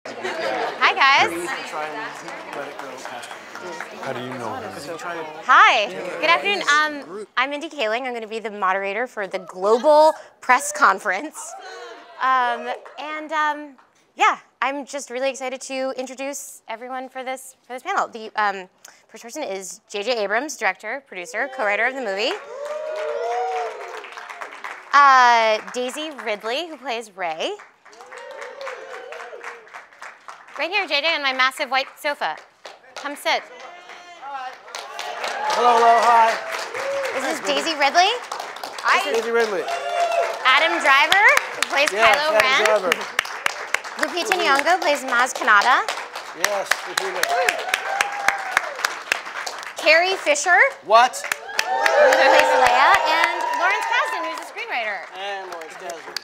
Hi, guys. How do you know him? Hi. Good afternoon. I'm Mindy Kaling. I'm going to be the moderator for the Global Press Conference. Yeah, I'm just really excited to introduce everyone for this panel. The first person is J.J. Abrams, director, producer, co-writer of the movie. Daisy Ridley, who plays Rey. Right here, JJ, on my massive white sofa. Come sit. Hello, hi. This is Daisy Ridley. Hi. Daisy Ridley. Adam Driver, who plays Kylo Ren. Lupita Nyong'o plays Maz Kanata. Yes, Lupita. Carrie Fisher. What? Who plays Leia, and Lawrence Kasdan, who's a screenwriter. And Lawrence Kasdan.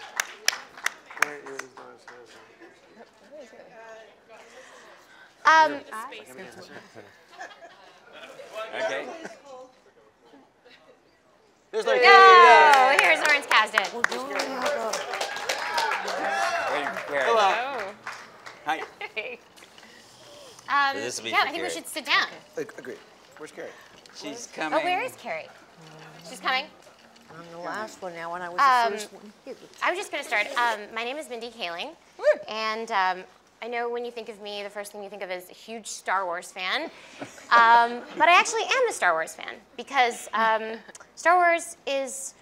Where is Lawrence Kasdan? Okay. There's like No, here's Lawrence Kasdan. Hello. Hi. This will be Yeah, for I think we Carrie. should sit down. Agreed. Where's Carrie? She's coming. Oh, where is Carrie? She's coming. I'm the last one now, and I was the first one. I was just going to start. My name is Mindy Kaling, and I know when you think of me, the first thing you think of is a huge Star Wars fan. But I actually am a Star Wars fan because Star Wars is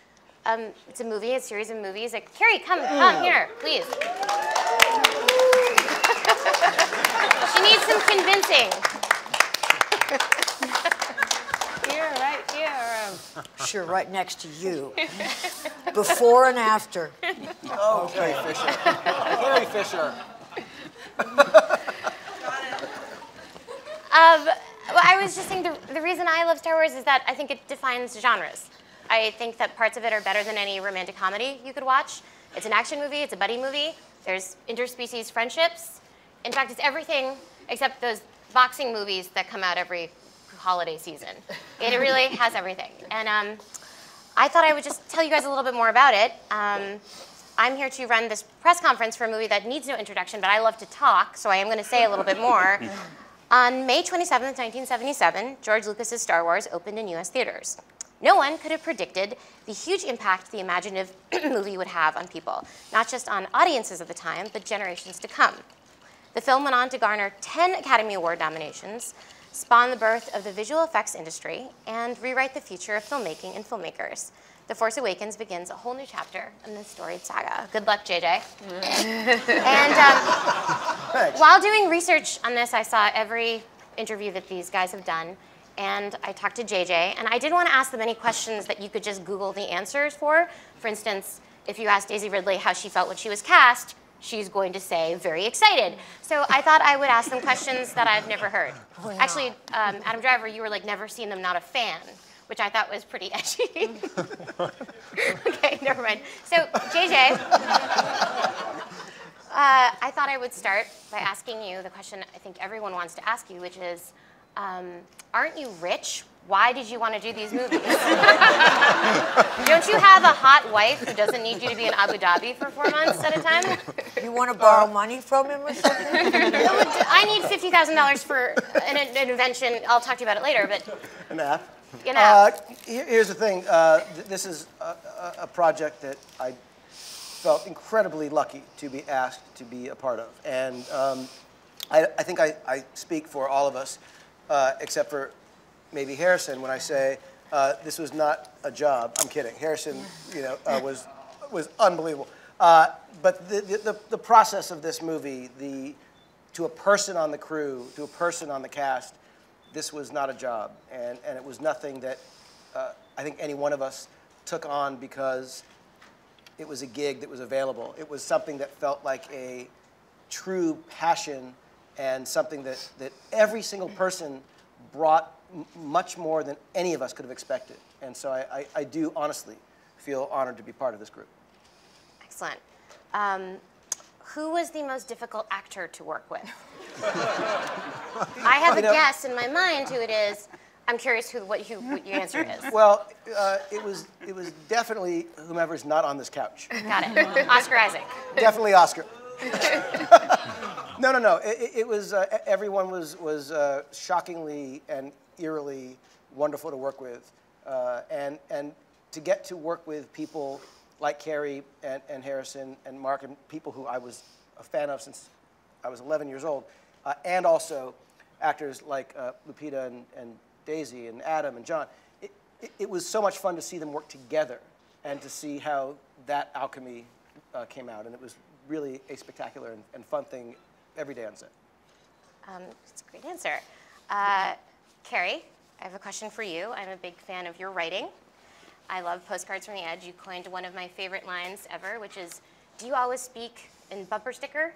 it's a movie, a series of movies. Like, Carrie, come here, please. She needs some convincing. Here, right here. Sure, right next to you. Before and after. Oh, Carrie Fisher. Carrie Fisher. Well, I was just saying the reason I love Star Wars is that I think it defines genres. I think that parts of it are better than any romantic comedy you could watch. It's an action movie, it's a buddy movie, there's interspecies friendships. In fact, it's everything except those boxing movies that come out every holiday season. It really has everything. And I thought I would just tell you guys a little bit more about it. I'm here to run this press conference for a movie that needs no introduction, but I love to talk, so I am going to say a little bit more. On May 27th, 1977, George Lucas's Star Wars opened in US theaters. No one could have predicted the huge impact the imaginative movie would have on people, not just on audiences of the time, but generations to come. The film went on to garner 10 Academy Award nominations, spawn the birth of the visual effects industry, and rewrite the future of filmmaking and filmmakers. The Force Awakens begins a whole new chapter in this storied saga. Good luck, JJ. And while doing research on this, I saw every interview that these guys have done, and I talked to JJ, and I didn't want to ask them any questions that you could just Google the answers for. For instance, if you asked Daisy Ridley how she felt when she was cast, she's going to say, very excited. So I thought I would ask them questions that I've never heard. Oh, yeah. Actually, Adam Driver, you were like, never seen them, not a fan, which I thought was pretty edgy. Okay, never mind. So, JJ, I thought I would start by asking you the question I think everyone wants to ask you, which is, aren't you rich? Why did you want to do these movies? Don't you have a hot wife who doesn't need you to be in Abu Dhabi for 4 months at a time? You want to borrow money from him or something? I need $50,000 for an invention. I'll talk to you about it later, but... An app. You know. Here's the thing. This is a project that I felt incredibly lucky to be asked to be a part of. And I think I speak for all of us, except for maybe Harrison, when I say this was not a job. I'm kidding. Harrison, was unbelievable. But the process of this movie, to a person on the crew, to a person on the cast, this was not a job, and it was nothing that I think any one of us took on because it was a gig that was available. It was something that felt like a true passion and something that every single person brought much more than any of us could have expected. And so I do honestly feel honored to be part of this group. Excellent. Who was the most difficult actor to work with? I have a guess in my mind who it is. I'm curious what your answer is. Well, it was definitely whomever's not on this couch. Got it. Oscar Isaac. Definitely Oscar. No. It was everyone was shockingly and eerily wonderful to work with, and to get to work with people like Carrie and Harrison and Mark and people who I was a fan of since I was 11 years old, and also actors like Lupita and Daisy and Adam and John. It was so much fun to see them work together and to see how that alchemy came out, and it was really a spectacular and fun thing every day on set. That's a great answer. Carrie, I have a question for you. I'm a big fan of your writing. I love Postcards from the Edge. You coined one of my favorite lines ever, which is, do you always speak in bumper sticker?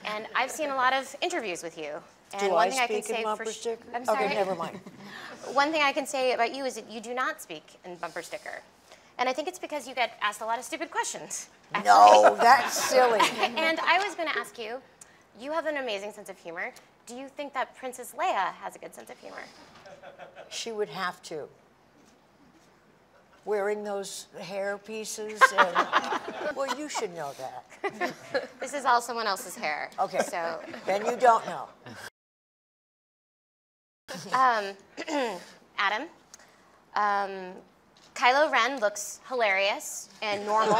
And I've seen a lot of interviews with you. And Do one I thing I can speak in say bumper for sticker? I'm sorry. Okay, never mind. One thing I can say about you is that you do not speak in bumper sticker. And I think it's because you get asked a lot of stupid questions. Actually. No, that's silly. And I was going to ask you, you have an amazing sense of humor. Do you think that Princess Leia has a good sense of humor? She would have to. Wearing those hair pieces and, well, you should know that. This is all someone else's hair. Okay, So, then you don't know. Adam, Kylo Ren looks hilarious and normal.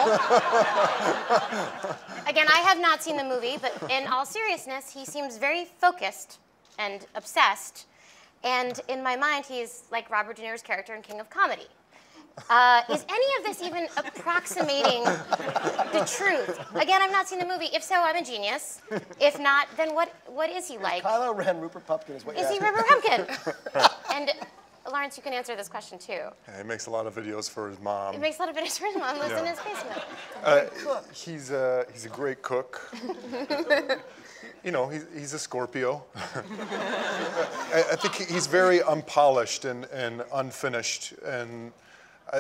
Again, I have not seen the movie, but in all seriousness, he seems very focused and obsessed. And in my mind, he's like Robert De Niro's character in King of Comedy. Is any of this even approximating the truth? Again, I've not seen the movie. If so, I'm a genius. If not, then what is he like? Kylo Ren, Rupert Pupkin is what you're Is he asking. Rupert Pumpkin? And Lawrence, you can answer this question too. Yeah, he makes a lot of videos for his mom. It makes a lot of videos for his mom, lives in his basement. He's a great cook. You know, he's a Scorpio. I think he's very unpolished and unfinished. And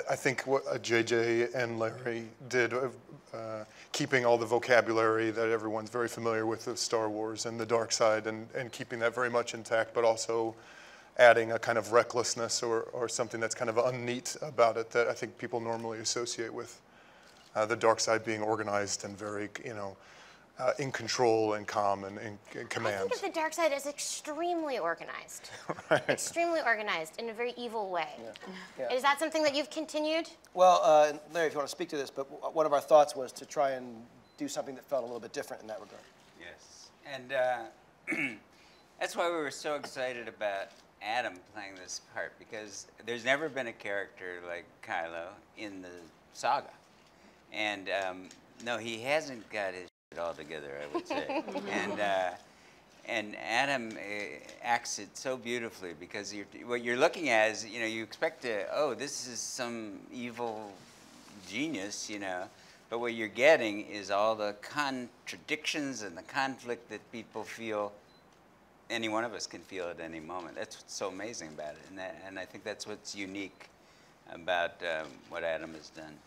I think what JJ and Larry did, keeping all the vocabulary that everyone's very familiar with of Star Wars and the dark side, and keeping that very much intact, but also adding a kind of recklessness or something that's kind of unneat about it that I think people normally associate with the dark side being organized and very, you know, in control and calm and in command. I think of the dark side as extremely organized. Right. Extremely organized in a very evil way. Yeah. Is that something that you've continued? Well, Larry, if you want to speak to this, but one of our thoughts was to try and do something that felt a little bit different in that regard. Yes. And that's why we were so excited about Adam playing this part, because there's never been a character like Kylo in the saga. And no, he hasn't got his shit all together, I would say. And Adam acts it so beautifully, because what you're looking at is, you know, you expect to, oh, this is some evil genius, you know, but what you're getting is all the contradictions and the conflict that people feel. Any one of us can feel at any moment. That's what's so amazing about it, and I think that's what's unique about what Adam has done.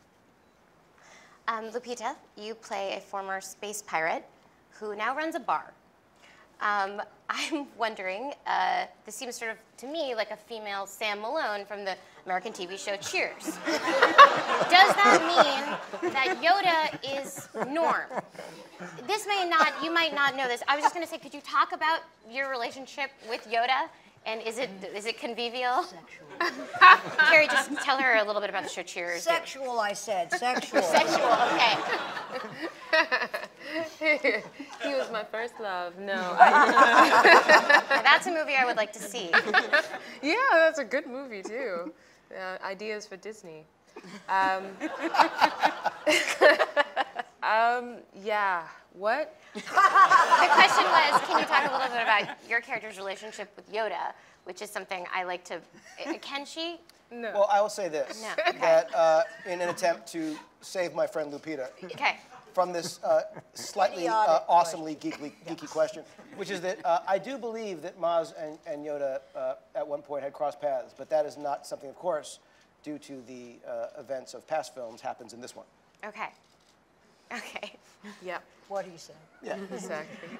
Lupita, you play a former space pirate who now runs a bar. I'm wondering, this seems sort of, to me, like a female Sam Malone from the American TV show Cheers. Does that mean that Yoda is Norm? This may not, you might not know this. I was just going to say, could you talk about your relationship with Yoda? And is it convivial? Sexual. Carrie, just tell her a little bit about the show Cheers. Sexual, I said. Sexual. Sexual, okay. He was my first love. No. That's a movie I would like to see. Yeah, that's a good movie too. Ideas for Disney. Yeah. What? The question was, can you talk a little bit about your character's relationship with Yoda, which is something I like to. Can she? No. Well, I will say this, No, okay. that in an attempt to save my friend Lupita Okay. from this slightly Idiotic awesomely geeky question, which is that I do believe that Maz and Yoda at one point had crossed paths, but that is not something, of course, due to the events of past films, happens in this one. Okay. Okay. Yeah. What do you say? Yeah. Exactly.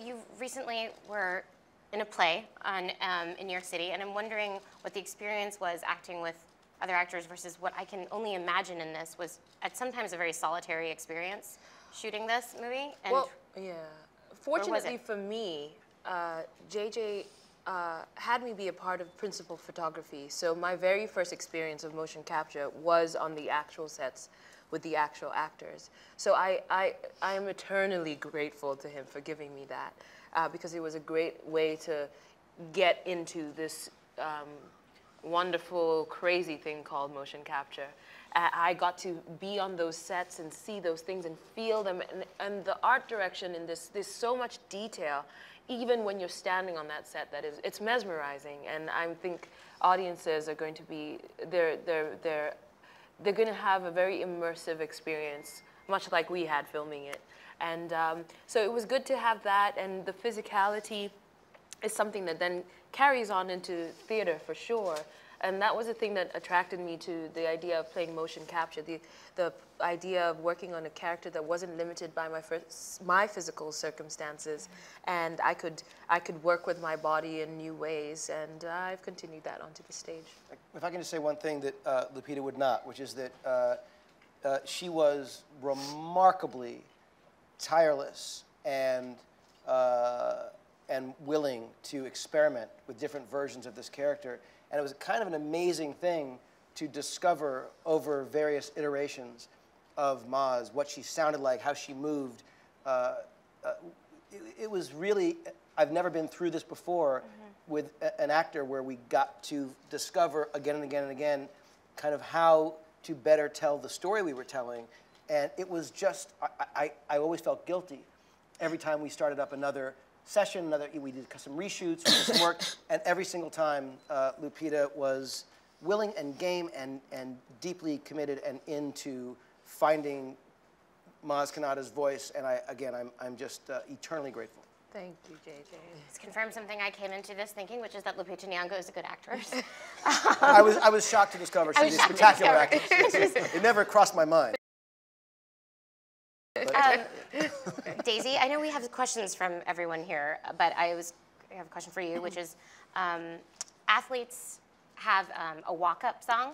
You recently were in a play in New York City, and I'm wondering what the experience was acting with other actors versus what I can only imagine in this was at sometimes a very solitary experience shooting this movie. And Well, yeah. Fortunately for me, JJ had me be a part of principal photography. So my very first experience of motion capture was on the actual sets with the actual actors. So I am eternally grateful to him for giving me that because it was a great way to get into this wonderful, crazy thing called motion capture. I got to be on those sets and see those things and feel them, and the art direction in this, there's so much detail, even when you're standing on that set, it's mesmerizing, and I think audiences are going to be, they're going to have a very immersive experience, much like we had filming it. And so it was good to have that, and the physicality is something that then carries on into theater for sure. And that was the thing that attracted me to the idea of playing motion capture, the idea of working on a character that wasn't limited by my physical circumstances, and I could work with my body in new ways, and I've continued that onto the stage. If I can just say one thing that Lupita would not, which is that she was remarkably tireless and willing to experiment with different versions of this character. And it was kind of an amazing thing to discover over various iterations of Maz, what she sounded like, how she moved. It was really, I've never been through this before with an actor where we got to discover again and again and again kind of how to better tell the story we were telling. And it was just, I always felt guilty every time we started up another session, we did some reshoots, we did some work, and every single time Lupita was willing and game and deeply committed and into finding Maz Kanata's voice, and I'm just eternally grateful. Thank you, JJ. It's confirmed something I came into this thinking, which is that Lupita Nyong'o is a good actress. I was shocked to discover she's a spectacular actress. It never crossed my mind. Daisy, I know we have questions from everyone here, but I have a question for you, which is athletes have a walk-up song,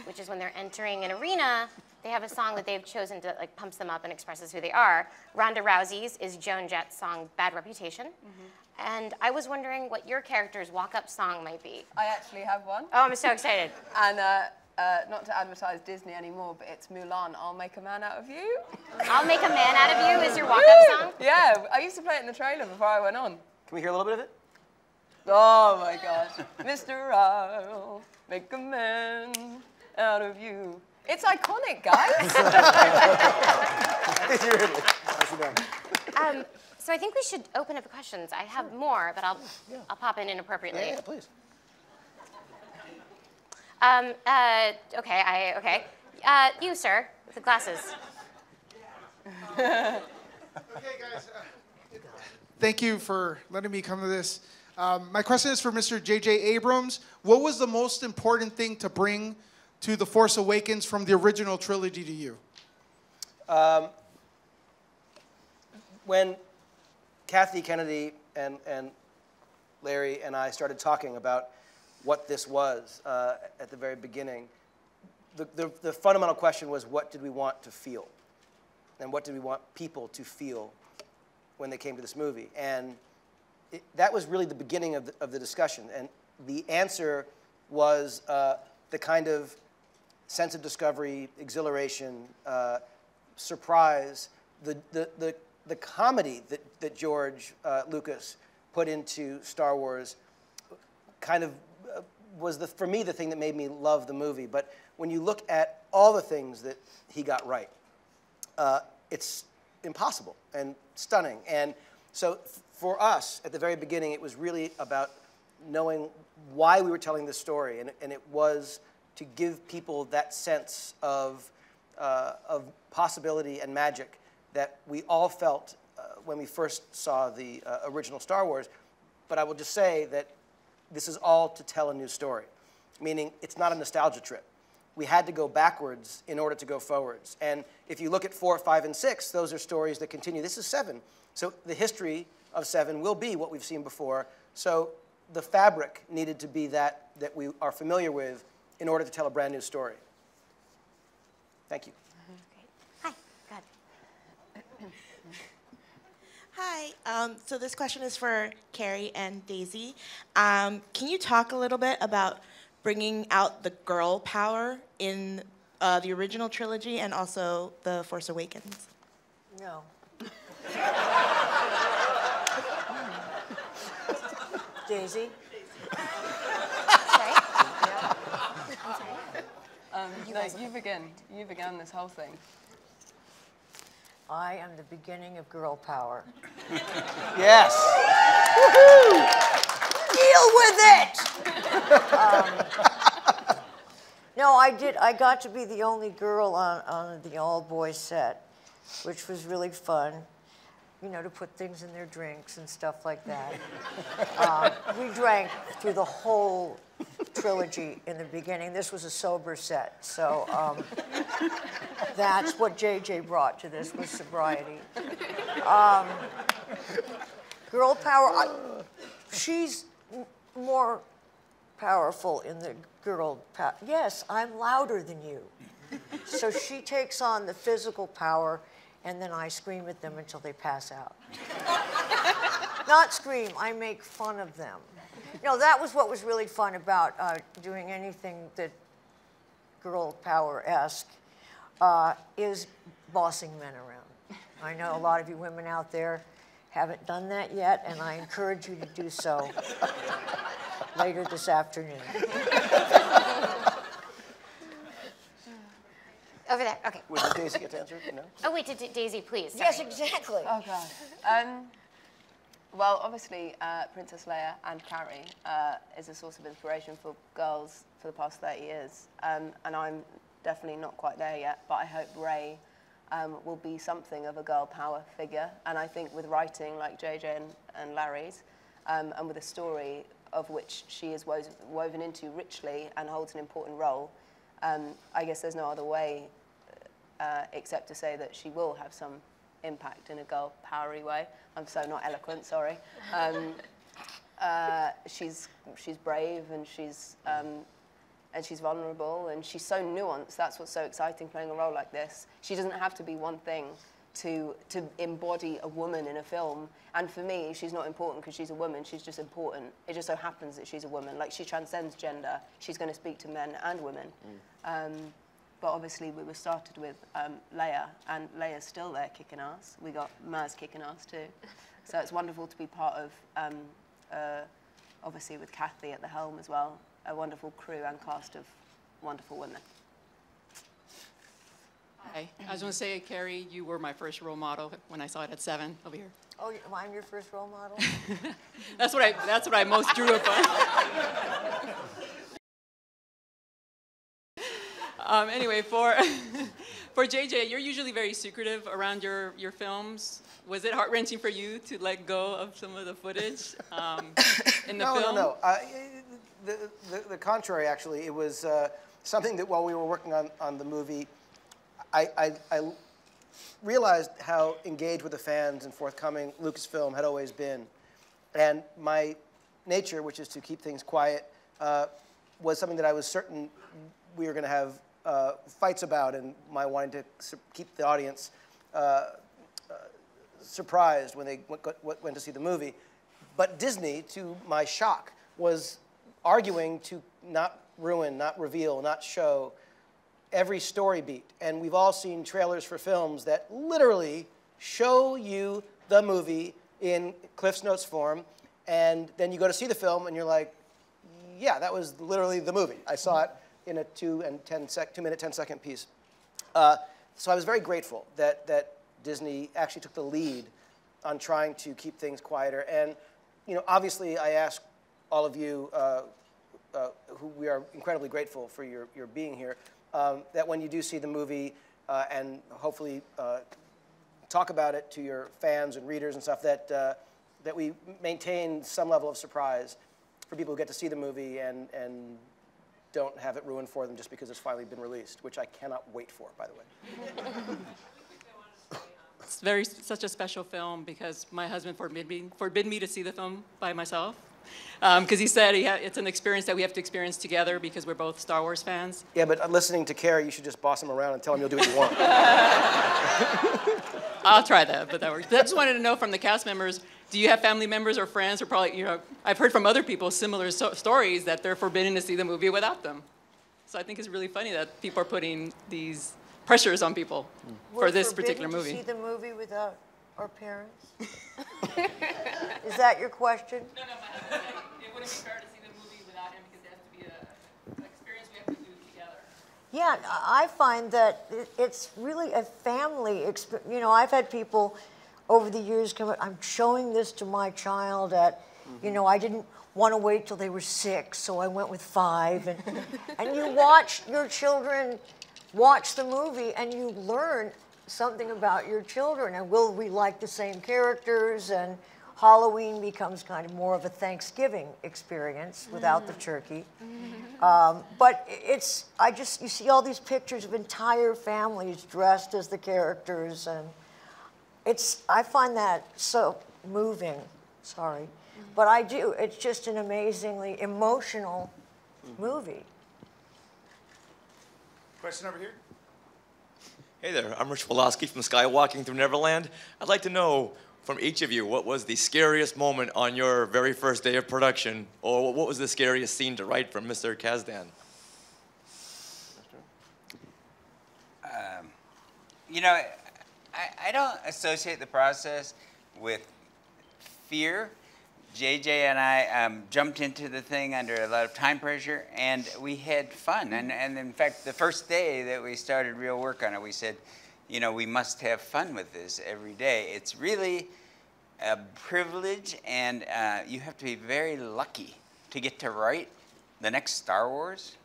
which is when they're entering an arena, they have a song that they've chosen to like pumps them up and expresses who they are. Ronda Rousey's is Joan Jett's song Bad Reputation. And I was wondering what your character's walk-up song might be. I actually have one. Oh, I'm so excited. And not to advertise Disney anymore, but it's Mulan, I'll Make a Man Out of You. I'll Make a Man Out of You is your walk-up song? Yeah, I used to play it in the trailer before I went on. Can we hear a little bit of it? Oh my gosh. Mr. I'll make a man out of you. It's iconic, guys. Thank you, Ridley. Nicely done. So I think we should open up the questions. I have more, but I'll pop in inappropriately. Yeah, please. Okay. You, sir, with the glasses. Okay, guys. Thank you for letting me come to this. My question is for Mr. J.J. Abrams. What was the most important thing to bring to The Force Awakens from the original trilogy to you? When Kathy Kennedy and Larry and I started talking about what this was at the very beginning, the fundamental question was, what did we want to feel? And what did we want people to feel when they came to this movie? And that was really the beginning of the discussion. And the answer was the kind of sense of discovery, exhilaration, surprise, the comedy that George Lucas put into Star Wars kind of was, for me, the thing that made me love the movie. But when you look at all the things that he got right, it's impossible and stunning. And so for us, at the very beginning, it was really about knowing why we were telling this story. And it was to give people that sense of possibility and magic that we all felt when we first saw the original Star Wars. But I will just say that this is all to tell a new story, meaning it's not a nostalgia trip. We had to go backwards in order to go forwards. And if you look at 4, 5, and 6, those are stories that continue. This is 7. So the history of 7 will be what we've seen before. So the fabric needed to be that we are familiar with in order to tell a brand new story. Thank you. Hi, go ahead. Hi. So this question is for Carrie and Daisy. Can you talk a little bit about bringing out the girl power in the original trilogy and also The Force Awakens? No. Daisy? Sorry? No, you began this whole thing. I am the beginning of girl power. Yes. Deal with it! No, I got to be the only girl on the all-boys set, which was really fun. You know, to put things in their drinks and stuff like that. We drank through the whole trilogy in the beginning. This was a sober set, so that's what JJ brought to this, was sobriety. Girl power, she's more powerful in the girl power. Yes, I'm louder than you. So she takes on the physical power, and then I scream at them until they pass out. Not scream, I make fun of them. You know, that was what was really fun about doing anything that girl power-esque, is bossing men around. I know a lot of you women out there haven't done that yet, and I encourage you to do so later this afternoon. Over there, okay. Would Daisy get to answer? No? Oh, wait, Daisy, please. Sorry. Yes, exactly. Oh, God. Well, obviously, Princess Leia and Carrie is a source of inspiration for girls for the past 30 years. And I'm definitely not quite there yet, but I hope Rey will be something of a girl power figure. And I think with writing like JJ and Larry's, and with a story of which she is woven into richly and holds an important role, I guess there's no other way except to say that she will have some impact in a girl powery way. I'm so not eloquent, sorry. She's brave and she's vulnerable and she's so nuanced. That's what's so exciting playing a role like this. She doesn't have to be one thing to embody a woman in a film. And for me, she's not important because she's a woman. She's just important. It just so happens that she's a woman. Like, she transcends gender. She's going to speak to men and women. But obviously, we were started with Leia, and Leia's still there kicking ass. We got Maz kicking ass too. So it's wonderful to be part of, obviously with Kathy at the helm as well, a wonderful crew and cast of wonderful women. Hi. I just want to say, Carrie, you were my first role model when I saw it at 7 over here. Oh, I'm your first role model? That's what I most drew upon. Anyway, for JJ, you're usually very secretive around your films. Was it heart-wrenching for you to let go of some of the footage in the film? No. The contrary, actually. It was something that while we were working on the movie, I realized how engaged with the fans and forthcoming Lucasfilm had always been. And my nature, which is to keep things quiet, was something that I was certain we were going to have fights about, and my wanting to keep the audience surprised when they went to see the movie. But Disney, to my shock, was arguing to not ruin, not reveal, not show every story beat. And we've all seen trailers for films that literally show you the movie in Cliff's Notes form, and then you go to see the film and you're like, yeah, that was literally the movie. I saw it in a 2-minute, 10-second piece. So I was very grateful that Disney actually took the lead on trying to keep things quieter. And obviously I ask all of you, who we are incredibly grateful for your being here, that when you do see the movie and hopefully talk about it to your fans and readers and stuff, that we maintain some level of surprise for people who get to see the movie and don't have it ruined for them just because it's finally been released, which I cannot wait for, by the way. It's such a special film because my husband forbid me to see the film by myself. Because he said it's an experience that we have to experience together because we're both Star Wars fans. Yeah, but listening to Carrie, you should just boss him around and tell him you'll do what you want. I'll try that, but that works. But I just wanted to know from the cast members, do you have family members or friends, or probably, I've heard from other people similar stories that they're forbidden to see the movie without them. So I think it's really funny that people are putting these pressures on people for this particular movie. To see the movie without our parents? Is that your question? No, it wouldn't be fair to see the movie without him because it has to be an experience we have to do together. Yeah, I find that it's really a family experience. I've had people over the years come, I'm showing this to my child at, I didn't want to wait till they were 6, so I went with 5. And you watch your children watch the movie and you learn something about your children. And will we like the same characters? And Halloween becomes kind of more of a Thanksgiving experience without the turkey. But you see all these pictures of entire families dressed as the characters, and I find that so moving, sorry. But I do, it's just an amazingly emotional movie. Question over here. Hey there, I'm Rich Woloski from Skywalking Through Neverland. I'd like to know from each of you, what was the scariest moment on your very first day of production, or what was the scariest scene to write from Mr. Kasdan? I don't associate the process with fear. JJ and I jumped into the thing under a lot of time pressure, and we had fun. And in fact, the first day that we started real work on it, we said, we must have fun with this every day. It's really a privilege, and you have to be very lucky to get to write the next Star Wars.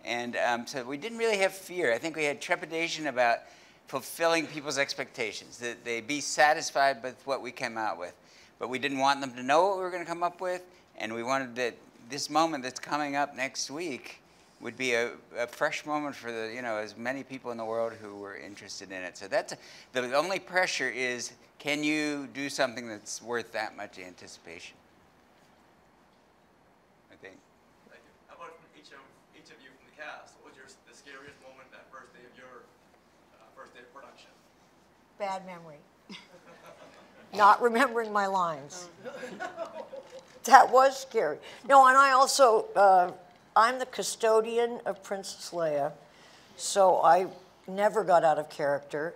And so we didn't really have fear. I think we had trepidation about fulfilling people's expectations, that they be satisfied with what we came out with. But we didn't want them to know what we were going to come up with, and we wanted that this moment that's coming up next week would be a fresh moment for as many people in the world who were interested in it. So that's the only pressure is, can you do something that's worth that much anticipation? I think. Thank you. How about from each of you from the cast? What was the scariest moment that first day of your first day of production? Bad memory. Not remembering my lines. That was scary. No, and I also, I'm the custodian of Princess Leia, so I never got out of character,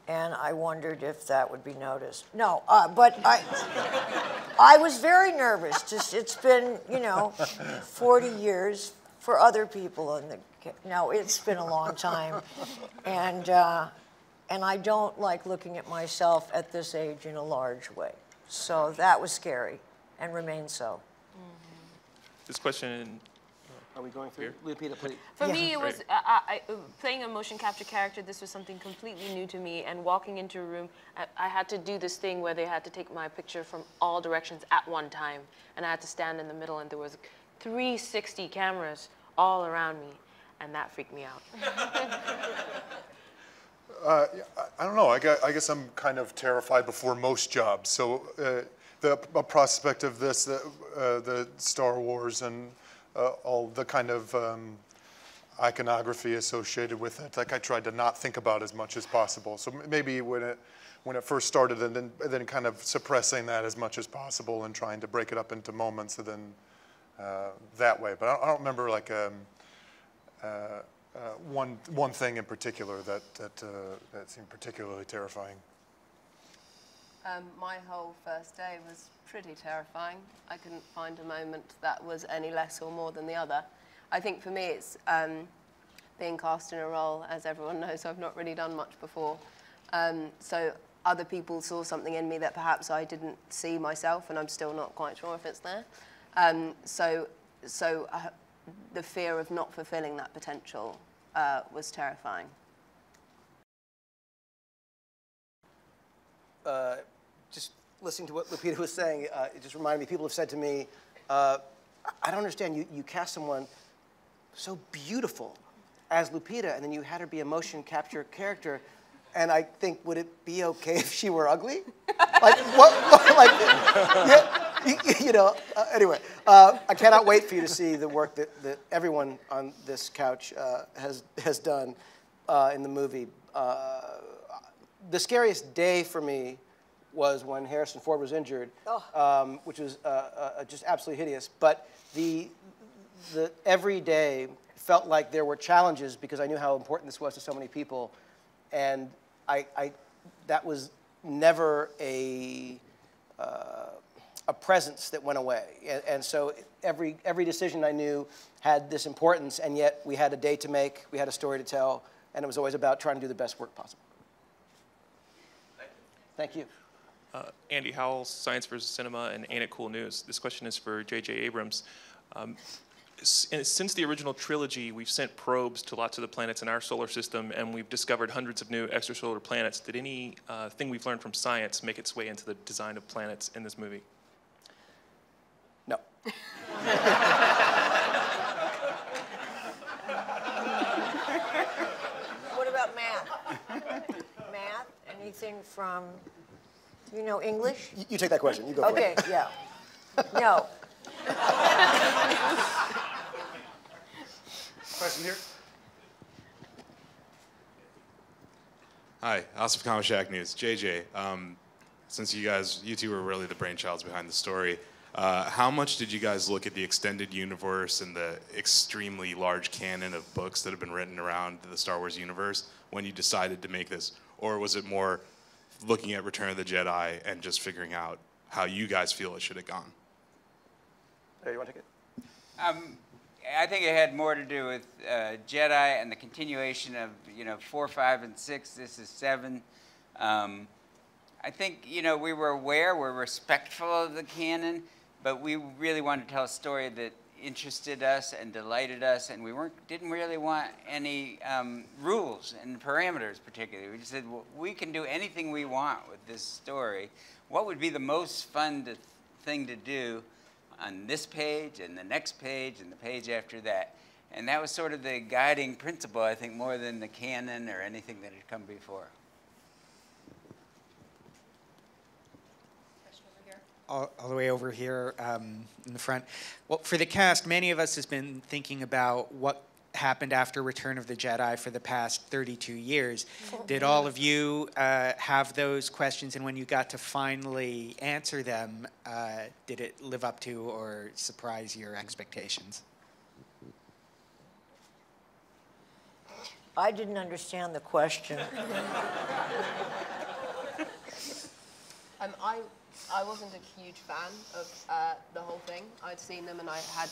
and I wondered if that would be noticed. No, but I was very nervous. It's been, 40 years for other people. No, it's been a long time. And I don't like looking at myself at this age in a large way. So that was scary and remains so. This question. Are we going through? Lupita, please. For me, it was playing a motion capture character. This was something completely new to me. And walking into a room, I had to do this thing where they had to take my picture from all directions at one time. And I had to stand in the middle, and there was 360 cameras all around me. And that freaked me out. I don't know. I guess I'm kind of terrified before most jobs. So the prospect of this, the Star Wars and all the kind of iconography associated with it, like I tried to not think about as much as possible. So maybe when it first started, and then kind of suppressing that as much as possible and trying to break it up into moments, and then that way. But I don't remember like. One thing in particular that seemed particularly terrifying. My whole first day was pretty terrifying. I couldn't find a moment that was any less or more than the other. I think for me it's being cast in a role, as everyone knows, I've not really done much before. So other people saw something in me that perhaps I didn't see myself, and I'm still not quite sure if it's there. The fear of not fulfilling that potential was terrifying. Just listening to what Lupita was saying, it just reminded me, people have said to me, I don't understand, you cast someone so beautiful as Lupita, and then you had her be a motion capture character, and I think, would it be okay if she were ugly? Like, what like, yeah. Anyway, I cannot wait for you to see the work that everyone on this couch has done in the movie. The scariest day for me was when Harrison Ford was injured, which was just absolutely hideous. But the every day felt like there were challenges because I knew how important this was to so many people, and that was never a presence that went away. And so every decision I knew had this importance, and yet we had a day to make, we had a story to tell, and it was always about trying to do the best work possible. Thank you. Andy Howell, Science vs. Cinema, and Ain't It Cool News. This question is for J.J. Abrams. Since the original trilogy, we've sent probes to lots of the planets in our solar system, and we've discovered hundreds of new extrasolar planets. Did any thing we've learned from science make its way into the design of planets in this movie? No. What about math? Math? Anything from, English? You take that question. You go for it. Okay, yeah. No. Question here. Hi, Asif Kamashak News. JJ, since you two were really the brainchilds behind the story, how much did you guys look at the extended universe and the extremely large canon of books that have been written around the Star Wars universe when you decided to make this? Or was it more looking at Return of the Jedi and just figuring out how you guys feel it should have gone? Hey, you want to take it? I think it had more to do with Jedi and the continuation of 4, 5, and 6. This is 7. I think we were aware, we're respectful of the canon, but we really wanted to tell a story that interested us and delighted us, and we didn't really want any rules and parameters particularly. We just said, well, we can do anything we want with this story. What would be the most fun thing to do on this page and the next page and the page after that? And that was sort of the guiding principle, I think, more than the canon or anything that had come before. All the way over here in the front. Well, for the cast, many of us has been thinking about what happened after Return of the Jedi for the past 32 years. Did all of you have those questions, and when you got to finally answer them, did it live up to or surprise your expectations? I didn't understand the question. I wasn't a huge fan of the whole thing. I'd seen them and I had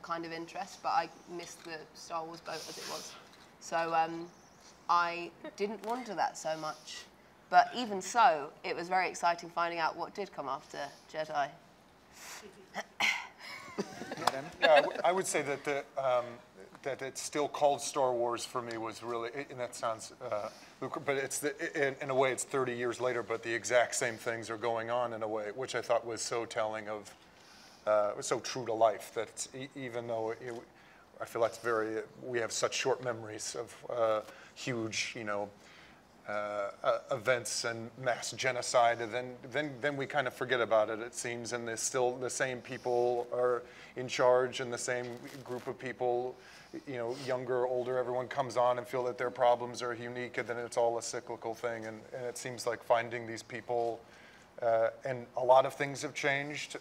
kind of interest, but I missed the Star Wars boat as it was. So I didn't wonder that so much. But even so, it was very exciting finding out what did come after Jedi. Yeah, I would say that that it's still called Star Wars for me was really, and that sounds, but it's in a way it's 30 years later, but the exact same things are going on in a way, which I thought was so telling of, so true to life that even though I feel that's we have such short memories of huge, events and mass genocide, and then we kind of forget about it, it seems, and there's still the same people are in charge, and the same group of people, younger, older, everyone comes on and feel that their problems are unique, and then it's all a cyclical thing, and it seems like finding these people, and a lot of things have changed,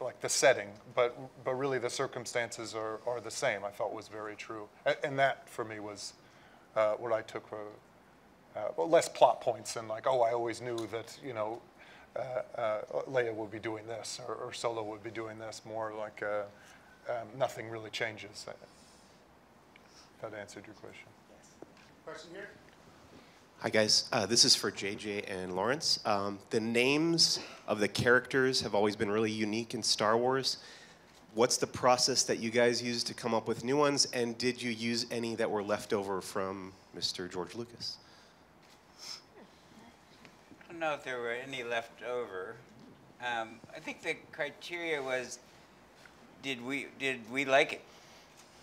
like the setting, but really the circumstances are the same, I felt was very true, and that for me was what I took for, well, less plot points and like, oh, I always knew that, Leia would be doing this or Solo would be doing this, more like nothing really changes. That answered your question. Yes. Question here? Hi guys, this is for JJ and Lawrence. The names of the characters have always been really unique in Star Wars. What's the process that you guys use to come up with new ones, and did you use any that were left over from Mr. George Lucas? I don't know if there were any left over. I think the criteria was, did we like it?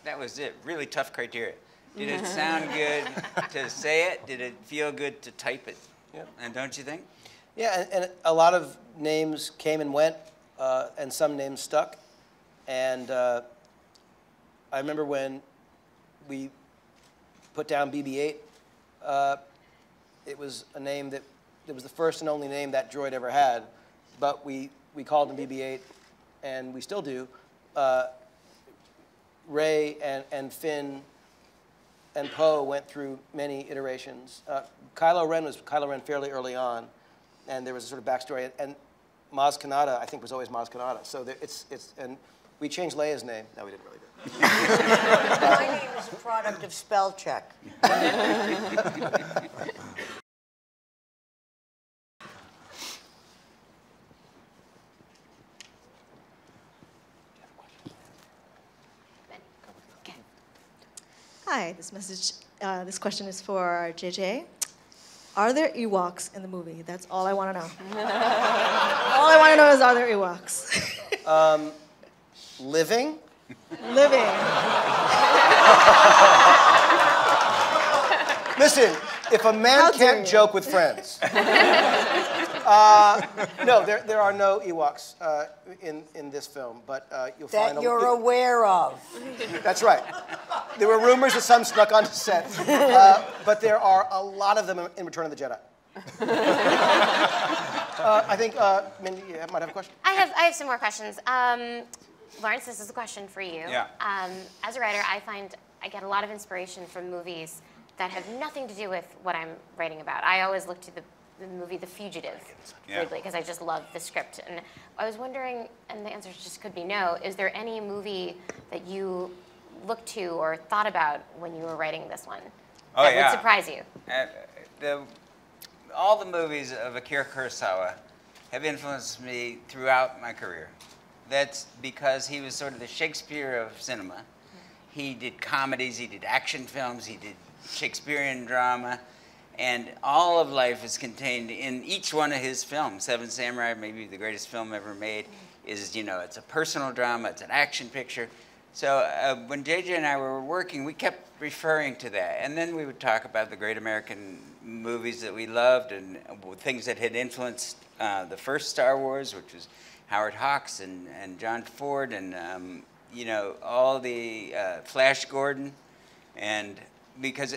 That was it. Really tough criteria. Did it sound good to say it? Did it feel good to type it? Yep. And don't you think? Yeah, and a lot of names came and went and some names stuck. And I remember when we put down BB-8, it was a name that it was the first and only name that droid ever had, but we called him BB-8, and we still do. Rey and Finn and Poe went through many iterations. Kylo Ren was Kylo Ren fairly early on, and there was a sort of backstory. And Maz Kanata, I think, was always Maz Kanata. So and we changed Leia's name. No, we didn't really do it. My name is a product of spell check. Hi, this question is for JJ. Are there Ewoks in the movie? That's all I want to know. All I want to know is, are there Ewoks? Living? Living. Listen, if a man can't joke with friends. No, there are no Ewoks in this film, but you'll find... That you're aware of. That's right. There were rumors that some snuck onto set, but there are a lot of them in Return of the Jedi. I think, Mindy, you might have a question? I have some more questions. Lawrence, this is a question for you. Yeah. As a writer, I find I get a lot of inspiration from movies that have nothing to do with what I'm writing about. I always look to the movie The Fugitive, Ridley, because I just love the script. And I was wondering, and the answer just could be no, is there any movie that you looked to or thought about when you were writing this one that would surprise you? All the movies of Akira Kurosawa have influenced me throughout my career. That's because he was sort of the Shakespeare of cinema. He did comedies, he did action films, he did Shakespearean drama, and all of life is contained in each one of his films. Seven Samurai, maybe the greatest film ever made, is, you know, it's a personal drama, it's an action picture. So when JJ and I were working, we kept referring to that. And then we would talk about the great American movies that we loved and things that had influenced the first Star Wars, which was Howard Hawks and John Ford and, you know, all the Flash Gordon. And because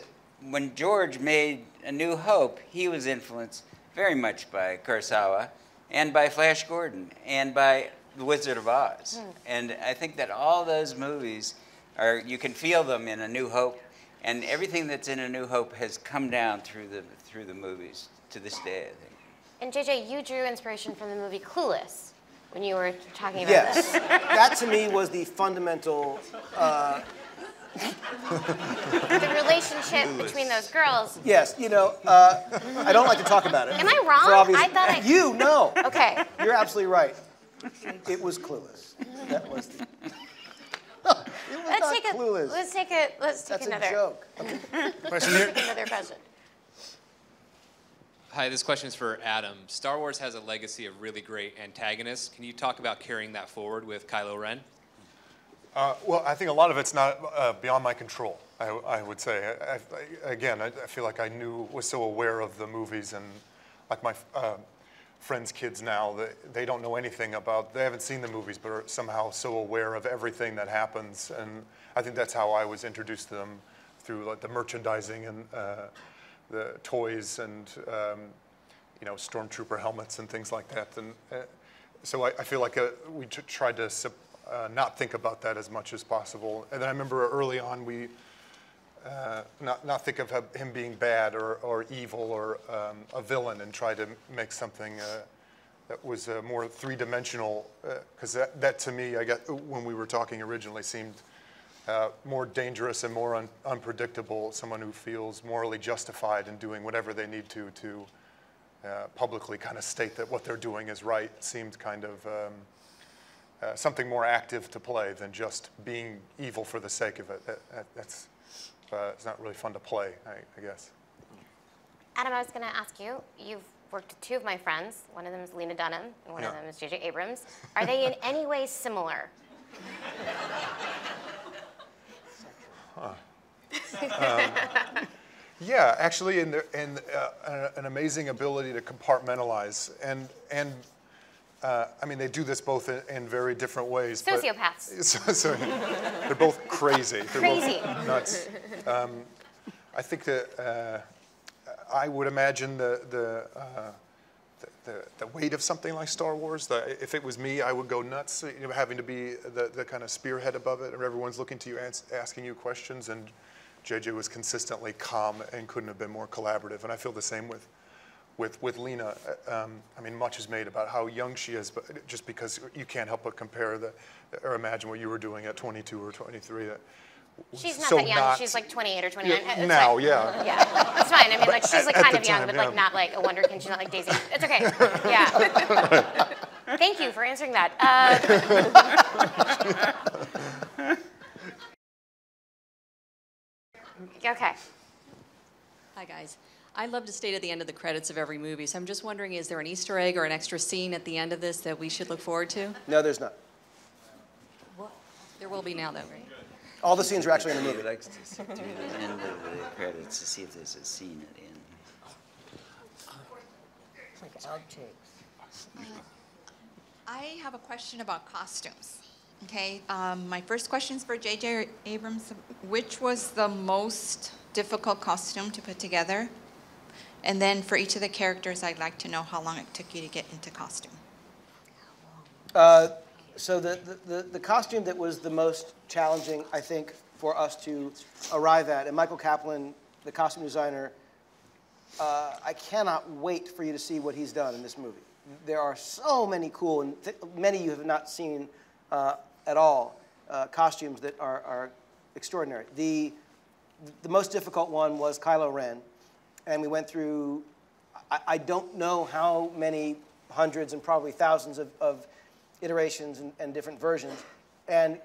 when George made A New Hope, he was influenced very much by Kurosawa and by Flash Gordon and by The Wizard of Oz. And I think that all those movies are, you can feel them in A New Hope, and everything that's in A New Hope has come down through the movies to this day, I think. And JJ, you drew inspiration from the movie Clueless when you were talking about this. Yes, that to me was the fundamental... the relationship between those girls. Yes, you know, I don't like to talk about it. Am I wrong? For obvious... I thought I... You, no. Okay. You're absolutely right. It was Clueless. That was the... It was not Clueless. Let's take That's another. a joke. Okay. Question here? Another question. Hi, this question is for Adam. Star Wars has a legacy of really great antagonists. Can you talk about carrying that forward with Kylo Ren? Well, I think a lot of it's not beyond my control, I would say. Again, I feel like I was so aware of the movies, and like my friends' kids now, they don't know anything about, they haven't seen the movies, but are somehow so aware of everything that happens. And I think that's how I was introduced to them, through like the merchandising and the toys and you know, stormtrooper helmets and things like that. And so I feel like we tried to not think about that as much as possible. And then I remember early on we not think of him being bad or evil or a villain, and try to make something that was more three-dimensional, because that to me, when we were talking originally, seemed more dangerous and more unpredictable. Someone who feels morally justified in doing whatever they need to publicly kind of state that what they're doing is right, seemed kind of something more active to play than just being evil for the sake of it. It's not really fun to play, I guess. Adam, I was going to ask you, you've worked with two of my friends. One of them is Lena Dunham, and one of them is J.J. Abrams. Are they in any way similar? Yeah, actually, in an amazing ability to compartmentalize and I mean, they do this both in very different ways. Sociopaths. But, so they're both crazy. They're Crazy. both nuts. I think that I would imagine the weight of something like Star Wars. If it was me, I would go nuts. You know, having to be the kind of spearhead above it, and everyone's looking to you, asking you questions. And JJ was consistently calm and couldn't have been more collaborative. And I feel the same with Lena. I mean, much is made about how young she is, but just because you can't help but compare or imagine what you were doing at 22 or 23. She's not that young. She's like 28 or 29. Yeah, now, yeah. Yeah, it's fine. I mean, like, she's like At kind the of young, time, but yeah. like not like a wonderkin. She's not like Daisy. It's okay. Yeah. Thank you for answering that. Okay. Hi, guys. I love to state at the end of the credits of every movie, so I'm just wondering, is there an Easter egg or an extra scene at the end of this that we should look forward to? No, there's not. There will be now, though, right? All the scenes are actually in the movie. He likes to do the end of the credits to see if there's a scene at the end. It's like outtakes. I have a question about costumes. Okay, my first question is for J.J. Abrams. Which was the most difficult costume to put together? And then for each of the characters, I'd like to know how long it took you to get into costume. So the costume that was the most challenging, I think, for us to arrive at, and Michael Kaplan, the costume designer, I cannot wait for you to see what he's done in this movie. There are so many cool, and many you have not seen at all, costumes that are extraordinary. The most difficult one was Kylo Ren, and we went through, I don't know how many hundreds and probably thousands of iterations and different versions. And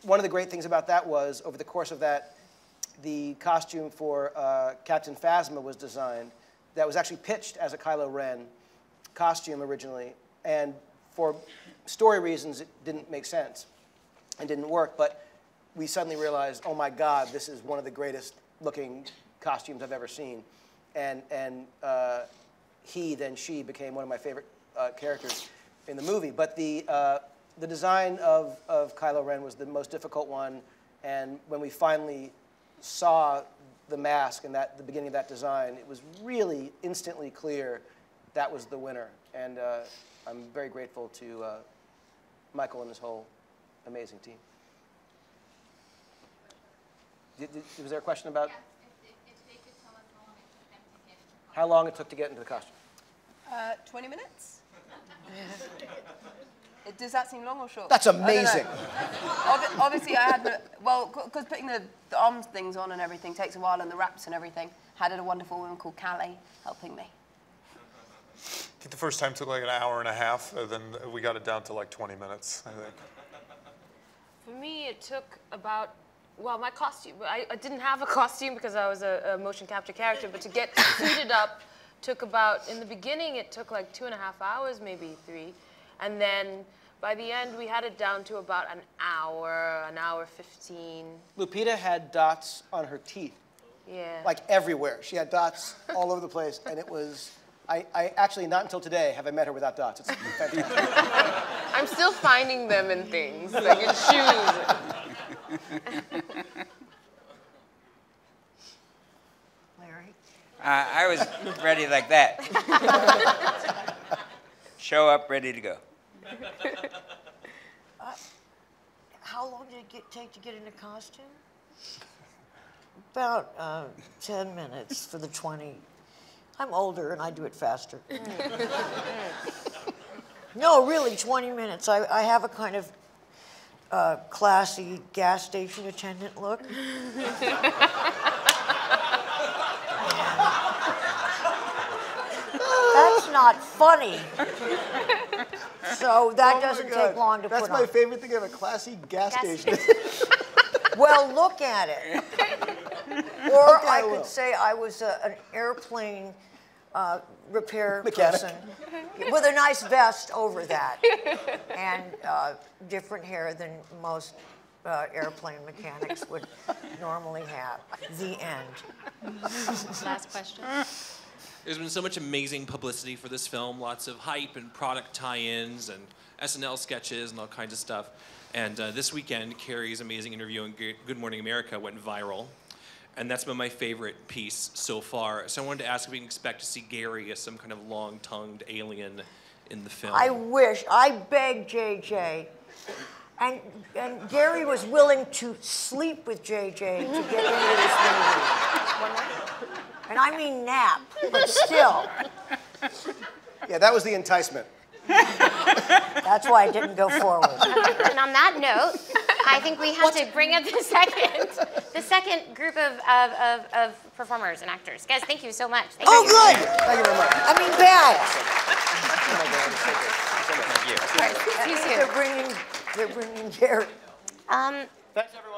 one of the great things about that was, over the course of that, the costume for Captain Phasma was designed that was actually pitched as a Kylo Ren costume originally. And for story reasons, it didn't make sense and didn't work. But we suddenly realized, oh my God, this is one of the greatest looking costumes I've ever seen. And he, then she, became one of my favorite characters in the movie. But the design of Kylo Ren was the most difficult one. And when we finally saw the mask and the beginning of that design, it was really instantly clear that was the winner. And I'm very grateful to Michael and his whole amazing team. Was there a question about how long it took to get into the costume? 20 minutes? Does that seem long or short? That's amazing. Obviously, I had, well, because putting the arms things on and everything takes a while, and the wraps and everything. Had a wonderful woman called Carrie helping me. I think the first time took like an hour and a half, then we got it down to like 20 minutes, I think. For me, it took about, well, my costume, I didn't have a costume because I was a motion capture character, but to get suited up took about, in the beginning, it took like 2.5 hours, maybe 3. And then by the end, we had it down to about an hour 15. Lupita had dots on her teeth. Yeah. Like everywhere. She had dots all over the place, and it was, I actually, not until today have I met her without dots. It's fantastic. I'm still finding them in things, like in shoes. Larry? I was ready like that. Show up, ready to go. How long did it take to get into costume? About 10 minutes for the 20. I'm older and I do it faster. No, really, 20 minutes. I have a kind of classy gas station attendant look. That's not funny. So that doesn't take long to put on. That's my favorite thing, of a classy gas station. Well, look at it. Or I could say I was an airplane repair person with a nice vest over that and different hair than most airplane mechanics would normally have. The end. Last question. There's been so much amazing publicity for this film, lots of hype and product tie-ins and SNL sketches and all kinds of stuff. And this weekend, Carrie's amazing interview on Good Morning America went viral. And that's been my favorite piece so far. So I wanted to ask if we can expect to see Gary as some kind of long-tongued alien in the film. I wish. I begged JJ. And Gary was willing to sleep with JJ to get into this movie. And I mean nap, but still. Yeah, that was the enticement. That's why it didn't go forward. And on that note, I think we have to bring up the second group of performers and actors. Guys, thank you so much. Thank you. Good. Thank you very much. I mean, bad. See you soon. They're bringing Gary. Thanks, everyone.